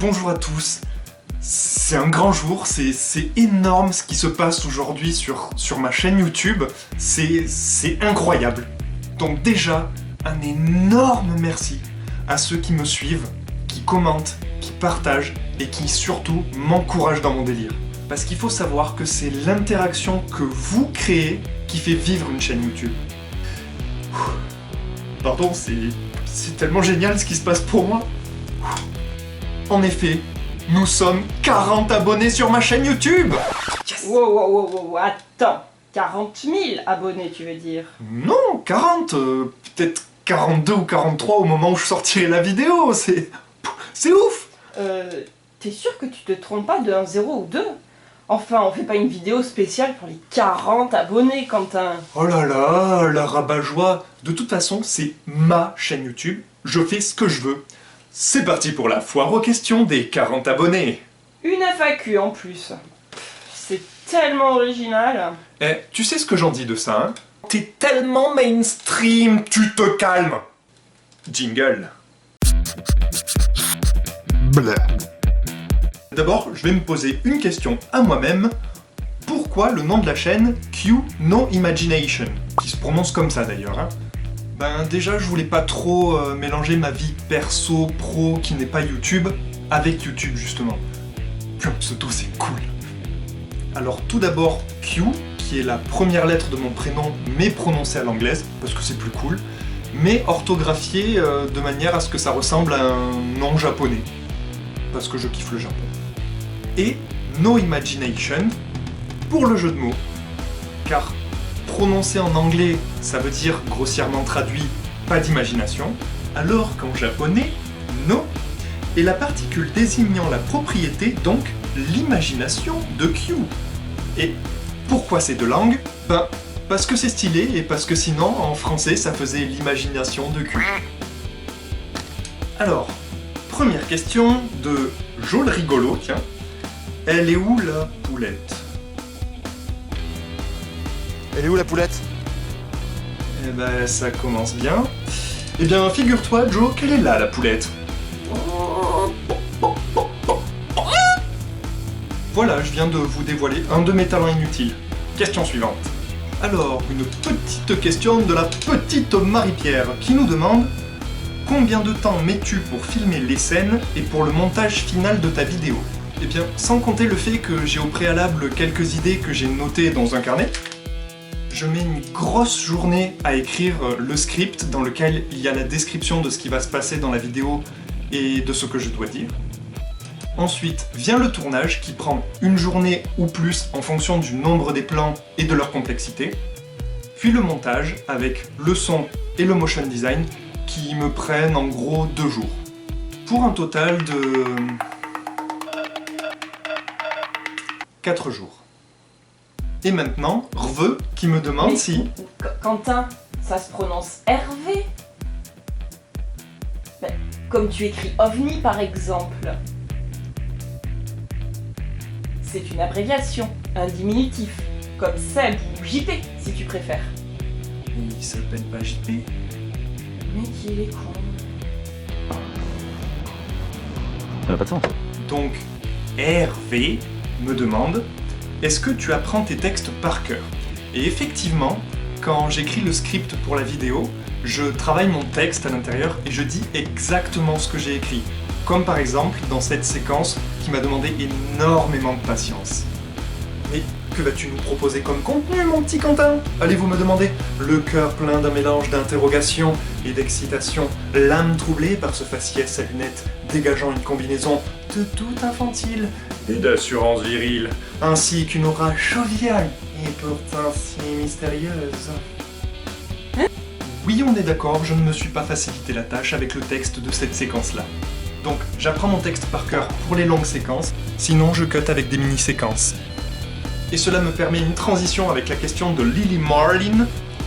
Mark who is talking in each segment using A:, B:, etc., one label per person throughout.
A: Bonjour à tous, c'est un grand jour, c'est énorme ce qui se passe aujourd'hui sur ma chaîne YouTube, c'est incroyable. Donc déjà, un énorme merci à ceux qui me suivent, qui commentent, qui partagent et qui surtout m'encouragent dans mon délire. Parce qu'il faut savoir que c'est l'interaction que vous créez qui fait vivre une chaîne YouTube. Pardon, c'est tellement génial ce qui se passe pour moi. En effet, nous sommes 40 abonnés sur ma chaîne YouTube.
B: Yes. Wow, attends, 40 000 abonnés tu veux dire?
A: Non, 40, peut-être 42 ou 43 au moment où je sortirai la vidéo, c'est ouf.
B: T'es sûr que tu te trompes pas de 1, 0 ou 2? Enfin, on fait pas une vidéo spéciale pour les 40 abonnés, Quentin.
A: Oh là là, la rabat-joie. De toute façon, c'est ma chaîne YouTube, je fais ce que je veux. C'est parti pour la foire aux questions des 40 abonnés.
B: Une FAQ en plus. C'est tellement original.
A: Eh, tu sais ce que j'en dis de ça, hein? T'es tellement mainstream, tu te calmes. Jingle. Blah. D'abord, je vais me poser une question à moi-même. Pourquoi le nom de la chaîne Q No Imagination? Qui se prononce comme ça d'ailleurs, hein? Ben déjà, je voulais pas trop mélanger ma vie perso, pro, qui n'est pas YouTube, avec YouTube justement. Puis un pseudo, c'est cool. Alors tout d'abord, Q, qui est la première lettre de mon prénom, mais prononcée à l'anglaise, parce que c'est plus cool, mais orthographiée de manière à ce que ça ressemble à un nom japonais, parce que je kiffe le Japon. Et No Imagination, pour le jeu de mots, car prononcé en anglais, ça veut dire grossièrement traduit pas d'imagination, alors qu'en japonais, no est la particule désignant la propriété, donc l'imagination de Q. Et pourquoi ces deux langues? Ben, parce que c'est stylé et parce que sinon, en français, ça faisait l'imagination de Q. Alors, première question de Joel Rigolo, tiens. Elle est où la poulette?
C: Elle est où la poulette?
A: Eh ben, ça commence bien. Eh bien, figure-toi, Joe, qu'elle est là, la poulette. Voilà, je viens de vous dévoiler un de mes talents inutiles. Question suivante. Alors, une petite question de la petite Marie-Pierre, qui nous demande: combien de temps mets-tu pour filmer les scènes et pour le montage final de ta vidéo? Eh bien, sans compter le fait que j'ai au préalable quelques idées que j'ai notées dans un carnet, je mets une grosse journée à écrire le script dans lequel il y a la description de ce qui va se passer dans la vidéo et de ce que je dois dire. Ensuite vient le tournage qui prend une journée ou plus en fonction du nombre des plans et de leur complexité. Puis le montage avec le son et le motion design qui me prennent en gros 2 jours. Pour un total de 4 jours. Et maintenant, Rve qui me demande si...
B: Quentin, ça se prononce Hervé. Ben, comme tu écris OVNI par exemple. C'est une abréviation, un diminutif, comme Seb ou JP si tu préfères.
A: Il s'appelle pas JP.
B: Mais qu'il est con.
C: Ça n'a pas de sens.
A: Donc, Hervé me demande: est-ce que tu apprends tes textes par cœur? Et effectivement, quand j'écris le script pour la vidéo, je travaille mon texte à l'intérieur et je dis exactement ce que j'ai écrit. Comme par exemple dans cette séquence qui m'a demandé énormément de patience. Mais que vas-tu nous proposer comme contenu, mon petit Quentin? Allez-vous me demander, le cœur plein d'un mélange d'interrogation et d'excitation, l'âme troublée par ce faciès à lunettes dégageant une combinaison de tout infantile et d'assurance virile, ainsi qu'une aura joviale et pourtant si mystérieuse. Oui, on est d'accord, je ne me suis pas facilité la tâche avec le texte de cette séquence-là. Donc, j'apprends mon texte par cœur pour les longues séquences, sinon je cut avec des mini-séquences. Et cela me permet une transition avec la question de Lily Marlin,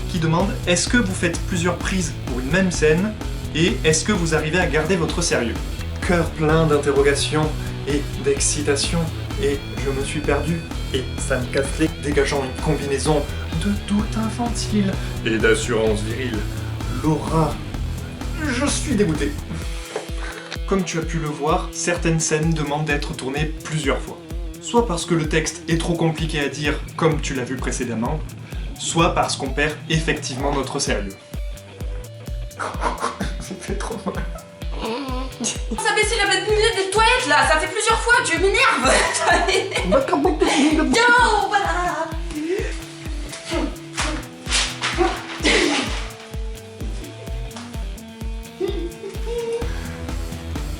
A: qui demande: est-ce que vous faites plusieurs prises pour une même scène, et est-ce que vous arrivez à garder votre sérieux? Cœur plein d'interrogations et d'excitation, et je me suis perdu, et ça me casse les, dégageant une combinaison de tout infantile et d'assurance virile. Laura, je suis dégoûté. comme tu as pu le voir, certaines scènes demandent d'être tournées plusieurs fois. Soit parce que le texte est trop compliqué à dire, comme tu l'as vu précédemment, soit parce qu'on perd effectivement notre sérieux. Ça fait trop mal.
B: Ça baissé la bête des toilettes là, ça fait plusieurs fois, tu m'énerves. Yo, voilà.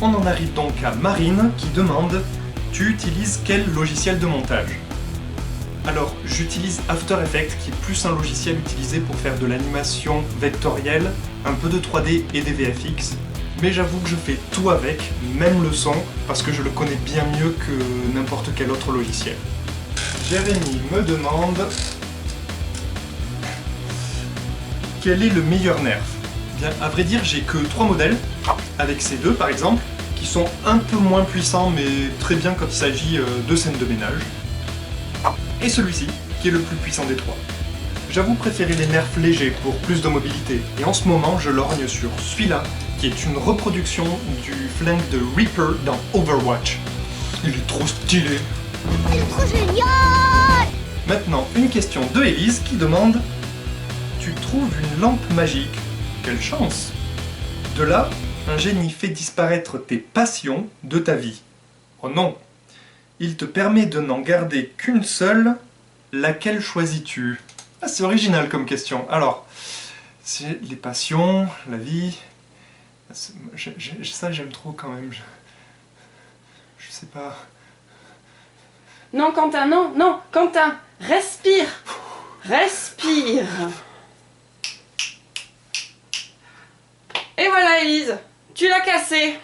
A: On en arrive donc à Marine qui demande « Tu utilises quel logiciel de montage ?» Alors, j'utilise After Effects qui est plus un logiciel utilisé pour faire de l'animation vectorielle, un peu de 3D et des VFX, mais j'avoue que je fais tout avec, même le son, parce que je le connais bien mieux que n'importe quel autre logiciel. Jérémy me demande quel est le meilleur nerf. Bien, à vrai dire, j'ai que 3 modèles, avec ces deux par exemple, qui sont un peu moins puissants mais très bien quand il s'agit de scènes de ménage. Et celui-ci, qui est le plus puissant des 3. J'avoue préférer les nerfs légers pour plus de mobilité, et en ce moment je lorgne sur celui-là, qui est une reproduction du flingue de Reaper dans Overwatch. Il est trop stylé.
C: Il est trop génial!
A: Maintenant, une question de Elise qui demande « Tu trouves une lampe magique? Quelle chance! De là, un génie fait disparaître tes passions de ta vie. Oh non! Il te permet de n'en garder qu'une seule, laquelle choisis-tu » Ah, c'est original comme question. Alors, c'est les passions, la vie... Ça, j'aime trop quand même. Je sais pas...
B: Non, Quentin, non, non, Quentin, respire. Respire. Et voilà, Élise, tu l'as cassé.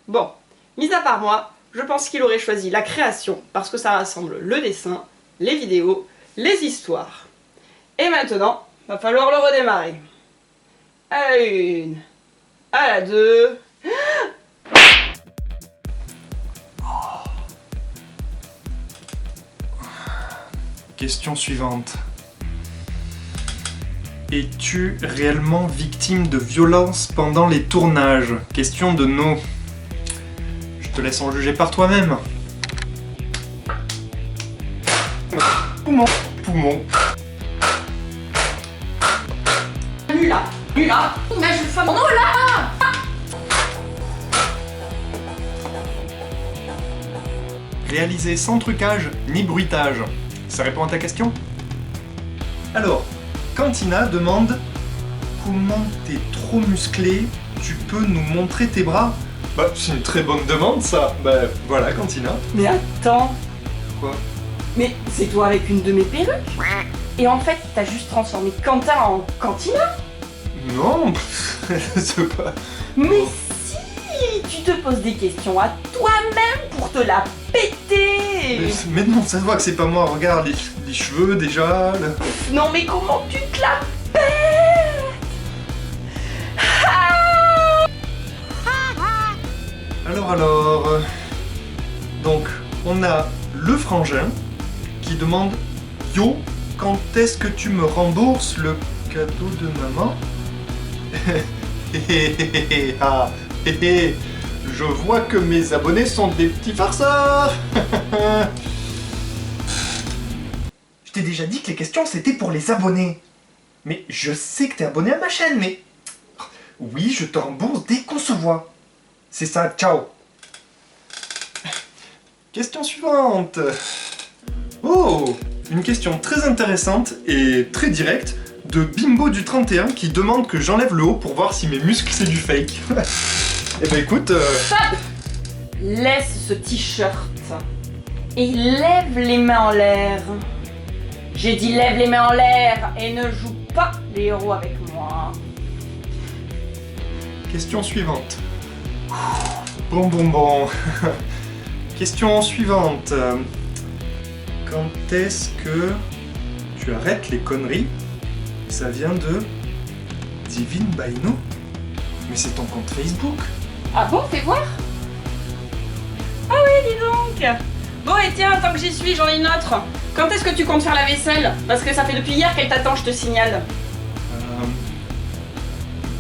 B: Bon, mis à part moi, je pense qu'il aurait choisi la création parce que ça rassemble le dessin, les vidéos, les histoires. Et maintenant, va falloir le redémarrer. À la 1, à la 2...
A: Question suivante. Es-tu réellement victime de violence pendant les tournages? Question de No. Je te laisse en juger par toi-même. Poumon. Poumon.
B: Nula, nula. Mais je fais mon nom là.
A: Réalisé sans trucage ni bruitage. Ça répond à ta question? Alors, Cantina demande « Comment t'es trop musclé? Tu peux nous montrer tes bras ?» Bah, c'est une très bonne demande ça. Bah, voilà, Cantina.
B: Mais attends.
A: Quoi?
B: Mais c'est toi avec une de mes perruques? Et en fait, t'as juste transformé Quentin en Cantina?
A: Non, c'est pas...
B: Mais si! Tu te poses des questions à toi-même pour te la péter!
A: Mais non, ça se voit que c'est pas moi. Regarde, les cheveux déjà...
B: Non mais comment tu te la pètes?
A: Alors... Donc, on a le frangin qui demande « Yo, quand est-ce que tu me rembourses le cadeau de maman ?» Ah, je vois que mes abonnés sont des petits farceurs. Je t'ai déjà dit que les questions c'était pour les abonnés. Mais je sais que t'es abonné à ma chaîne, mais... Oui, je te rembourse dès qu'on se voit. C'est ça, ciao. Question suivante. Oh, une question très intéressante et très directe de Bimbo du 31 qui demande que j'enlève le haut pour voir si mes muscles c'est du fake. Eh ben écoute...
B: Stop! Laisse ce t-shirt et lève les mains en l'air. J'ai dit lève les mains en l'air et ne joue pas les héros avec moi.
A: Question suivante. Bon. Question suivante. Quand est-ce que tu arrêtes les conneries? Ça vient de Divine Baino. Mais c'est ton compte Facebook.
B: Ah bon, fais voir. Ah oui, dis donc. Bon et tiens, tant que j'y suis, j'en ai une autre. Quand est-ce que tu comptes faire la vaisselle? Parce que ça fait depuis hier qu'elle t'attend, je te signale.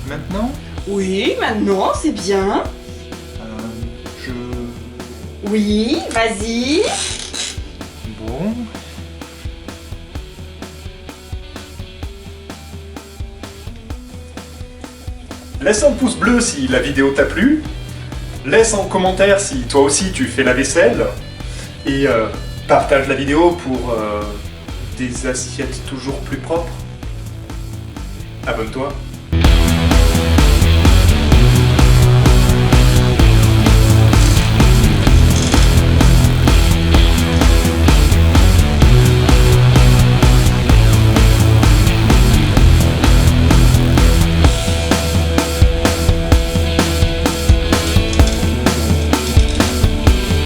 A: Maintenant?
B: Oui, maintenant, c'est bien.
A: Je...
B: Oui, vas-y.
A: Bon... Laisse un pouce bleu si la vidéo t'a plu. Laisse en commentaire si toi aussi tu fais la vaisselle. Et partage la vidéo pour des assiettes toujours plus propres. Abonne-toi.